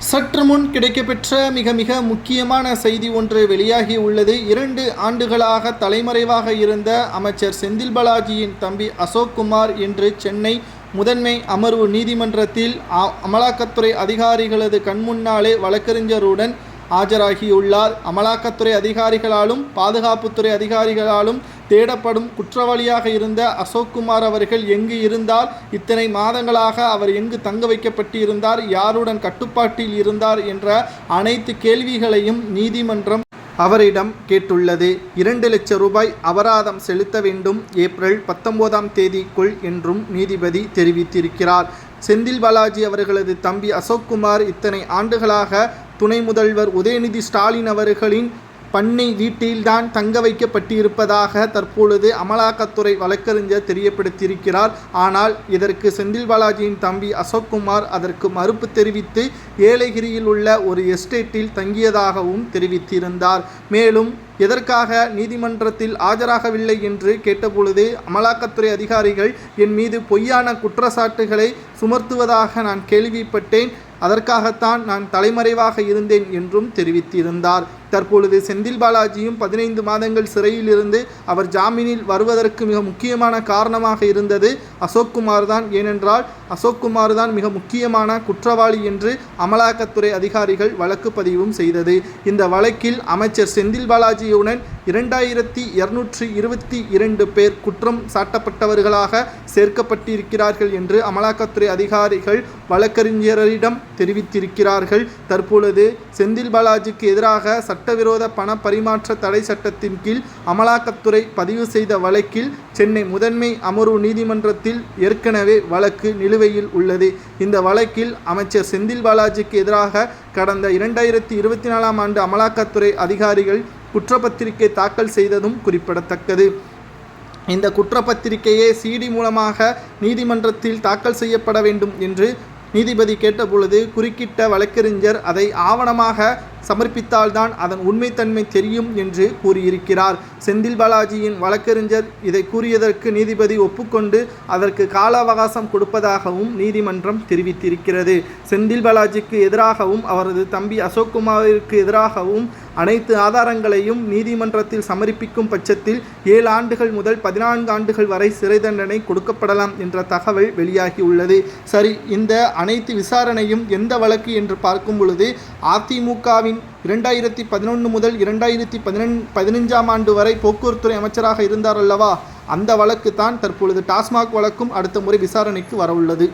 சற்று முன் கிடைக்கப்பெற்ற மிக முக்கியமான செய்தி ஒன்று வெளியாகி உள்ளது. 2 ஆண்டுகளாக தலைமறைவாக இருந்த அமைச்சர் செந்தில் பாலாஜியின் தம்பி அசோக்குமார் இன்று சென்னை முதன்மை அமர்வு நீதிமன்றத்தில் அமலாக்கத்துறை அதிகாரிகளது கண்முன்னாலே வழக்கறிஞருடன் ஆஜராகியுள்ளார். அமலாக்கத்துறை அதிகாரிகளாலும் பாதுகாப்புத்துறை அதிகாரிகளாலும் தேடப்படும் குற்றவாளியாக இருந்த அசோக்குமார் அவர்கள் எங்கு இருந்தார், இத்தனை மாதங்களாக அவர் எங்கு தங்க வைக்கப்பட்டிருந்தார், யாருடன் கட்டுப்பாட்டில் இருந்தார் என்ற அனைத்து கேள்விகளையும் நீதிமன்றம் அவரிடம் கேட்டுள்ளது. 2 லட்சம் ரூபாய் அபராதம் செலுத்த வேண்டும், ஏப்ரல் 19ஆம் தேதிக்குள் என்றும் நீதிபதி தெரிவித்திருக்கிறார். செந்தில் பாலாஜி அவர்களது தம்பி அசோக்குமார் இத்தனை ஆண்டுகளாக துணை முதல்வர் உதயநிதி ஸ்டாலின் அவர்களின் பண்ணை வீட்டில்தான் தங்க வைக்கப்பட்டிருப்பதாக தற்பொழுது அமலாக்கத்துறை வழக்கறிஞர் தெரியப்படுத்தியிருக்கிறார். ஆனால் இதற்கு செந்தில் பாலாஜியின் தம்பி அசோக்குமார் அதற்கு மறுப்பு தெரிவித்து ஏலகிரியில் உள்ள ஒரு எஸ்டேட்டில் தங்கியதாகவும் தெரிவித்திருந்தார். மேலும் எதற்காக நீதிமன்றத்தில் ஆஜராகவில்லை என்று கேட்டபொழுது அமலாக்கத்துறை அதிகாரிகள் என் மீது பொய்யான குற்றச்சாட்டுகளை சுமத்துவதாக நான் கேள்விப்பட்டேன், அதற்காகத்தான் நான் தலைமறைவாக இருந்தேன் என்றும் தெரிவித்திருந்தார். தற்பொழுது செந்தில் பாலாஜியும் 15 மாதங்கள் சிறையில் இருந்து அவர் ஜாமீனில் வருவதற்கு மிக முக்கியமான காரணமாக இருந்தது அசோக்குமார் தான். ஏனென்றால் அசோக்குமார் தான் மிக முக்கியமான குற்றவாளி என்று அமலாக்கத்துறை அதிகாரிகள் வழக்கு பதிவும் செய்தது. இந்த வழக்கில் அமைச்சர் செந்தில் பாலாஜியுடன் 2222 பேர் குற்றம் சாட்டப்பட்டவர்களாக சேர்க்கப்பட்டிருக்கிறார்கள் என்று அமலாக்கத்துறை அதிகாரிகள் வழக்கறிஞரிடம் தெரிவித்திருக்கிறார்கள். தற்பொழுது செந்தில் பாலாஜிக்கு எதிராக சட்டவிரோத பண பரிமாற்ற தடை சட்டத்தின் கீழ் அமலாக்கத்துறை பதிவு செய்த வழக்கில் சென்னை முதன்மை அமர்வு நீதிமன்றத்தில் ஏற்கனவே வழக்கு நிலுவையில் உள்ளது. இந்த வழக்கில் அமைச்சர் செந்தில் பாலாஜிக்கு எதிராக கடந்த 2024ஆம் ஆண்டு அமலாக்கத்துறை அதிகாரிகள் குற்றப்பத்திரிகை தாக்கல் செய்ததும் குறிப்பிடத்தக்கது. இந்த குற்றப்பத்திரிகையை சிடி மூலமாக நீதிமன்றத்தில் தாக்கல் செய்யப்பட வேண்டும் என்று நீதிபதி கேட்டபொழுது குறுக்கிட்ட வழக்கறிஞர் அதை ஆவணமாக சமர்ப்பித்தால்தான் அதன் உண்மைத்தன்மை தெரியும் என்று கூறியிருக்கிறார். செந்தில் பாலாஜியின் வழக்கறிஞர் இதை கூறியதற்கு நீதிபதி ஒப்புக்கொண்டு அதற்கு கால அவகாசம் கொடுப்பதாகவும் நீதிமன்றம் தெரிவித்திருக்கிறது. செந்தில் பாலாஜிக்கு எதிராகவும் அவரது தம்பி அசோக்குமாருக்கு எதிராகவும் அனைத்து ஆதாரங்களையும் நீதிமன்றத்தில் சமர்ப்பிக்கும் பட்சத்தில் 7 ஆண்டுகள் முதல் 14 ஆண்டுகள் வரை சிறை தண்டனை கொடுக்கப்படலாம் என்ற தகவல் வெளியாகியுள்ளது. சரி, இந்த அனைத்து விசாரணையும் எந்த வழக்கு என்று பார்க்கும் பொழுது அதிமுகவின் 2011 முதல் 2015ஆம் ஆண்டு வரை போக்குவரத்துறை அமைச்சராக இருந்தார் அல்லவா, அந்த வழக்கு தான் தற்பொழுது டாஸ்மாக் வழக்கும் அடுத்த முறை விசாரணைக்கு வரவுள்ளது.